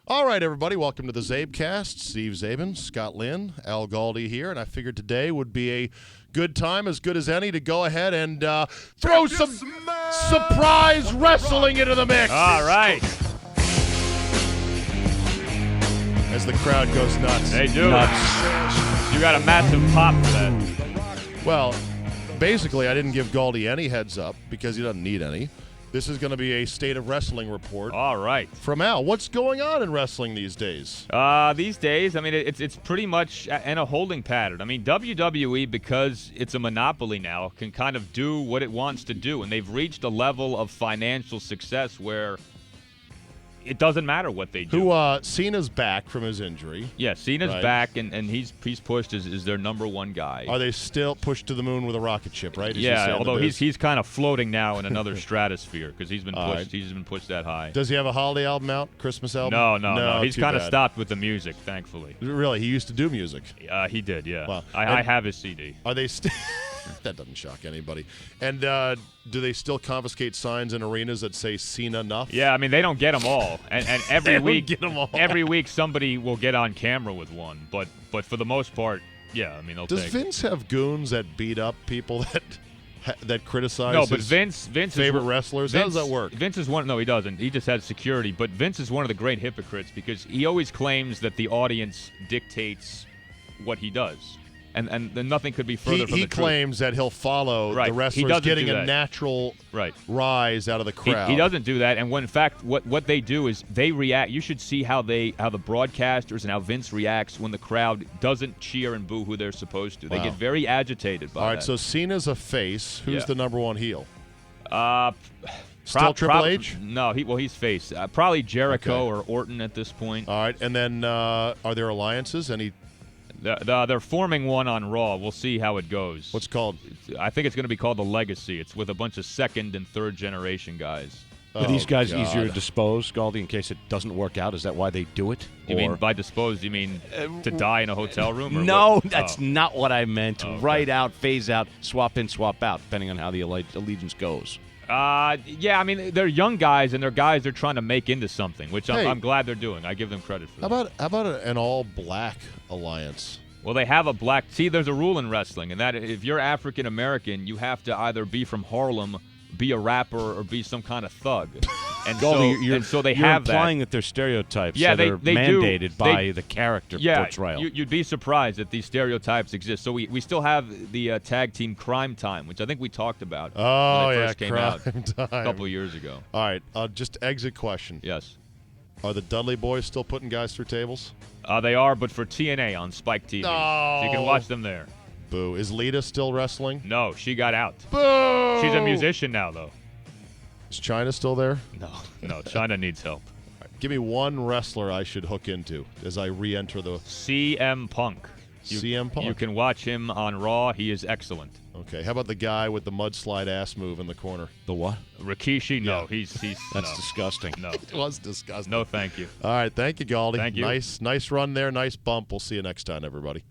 All right, everybody, welcome to the Czabecast. Steve Zabin, Scott Lynn, Al Galdi here, and I figured today would be a good time, as good as any, to go ahead and throw some surprise wrestling into the mix. All right. As the crowd goes nuts. They do. Nuts. You got a massive pop for that. Well, basically, I didn't give Galdi any heads up because he doesn't need any. This is going to be a State of Wrestling report. All right. From Al. What's going on in wrestling these days? These days, I mean, it's pretty much in a holding pattern. I mean, WWE, because it's a monopoly now, can kind of do what it wants to do, and they've reached a level of financial success where it doesn't matter what they do. Cena's back from his injury. Yeah, Cena's back, and he's pushed as their number one guy. Are they still pushed to the moon with a rocket ship, right? Yeah, although he's kind of floating now in another stratosphere because he's been pushed. Right. He's been pushed that high. Does he have a holiday album out? Christmas album? No. He's kind of stopped with the music, thankfully. Really? He used to do music? He did, yeah. Well, I have his CD. Are they still... That doesn't shock anybody. And do they still confiscate signs in arenas that say Cena enough? Yeah, I mean, they don't get them all. And every week, get them all. Every week somebody will get on camera with one. But for the most part, yeah, I mean, they'll Does take Vince have goons that beat up people that criticize No, but his Vince favorite wrestlers? How does that work? Vince is one. No, he doesn't. He just has security. But Vince is one of the great hypocrites because he always claims that the audience dictates what he does. And nothing could be further from the truth. He claims that he'll follow the wrestlers getting a natural rise out of the crowd. He doesn't do that. And when, in fact, what they do is they react. You should see how the broadcasters and how Vince reacts when the crowd doesn't cheer and boo who they're supposed to. They get very agitated by that. All right, so Cena's a face. Who's the number one heel? Still Triple H? No, he's face. Probably Jericho or Orton at this point. All right, and then are there alliances? They're forming one on Raw. We'll see how it goes. What's it called? I think it's going to be called The Legacy. It's with a bunch of second and third generation guys. Are these guys easier to dispose, Galdi, in case it doesn't work out? Is that why they do it? You mean by dispose, you mean to die in a hotel room? Or no, what? That's not what I meant. Okay. Right out, phase out, swap in, swap out, depending on how the allegiance goes. Yeah, I mean, they're young guys, and they're guys they're trying to make into something, which I'm glad they're doing. I give them credit for that. How about an all-black alliance? Well, they have a black... See, there's a rule in wrestling, and that if you're African-American, you have to either be from Harlem, be a rapper, or be some kind of thug. And Galdi, so they you're have implying that. that they're stereotypes that are mandated by the character portrayal. portrayal. You'd be surprised that these stereotypes exist. So we still have the tag team Crime Time, which I think we talked about when it first came out a couple years ago. All right, just exit question. Yes. Are the Dudley Boys still putting guys through tables? They are, but for TNA on Spike TV. No. So you can watch them there. Boo. Is Lita still wrestling? No, she got out. Boo! She's a musician now, though. Is China still there? No, China needs help. Right, give me one wrestler I should hook into as I re-enter the... CM Punk. CM Punk? You can watch him on Raw. He is excellent. Okay, how about the guy with the mudslide ass move in the corner? The what? Rikishi? No, Yeah. he's That's disgusting. No. It was disgusting. No, thank you. All right, thank you, Galdi. Thank you. Nice run there, nice bump. We'll see you next time, everybody.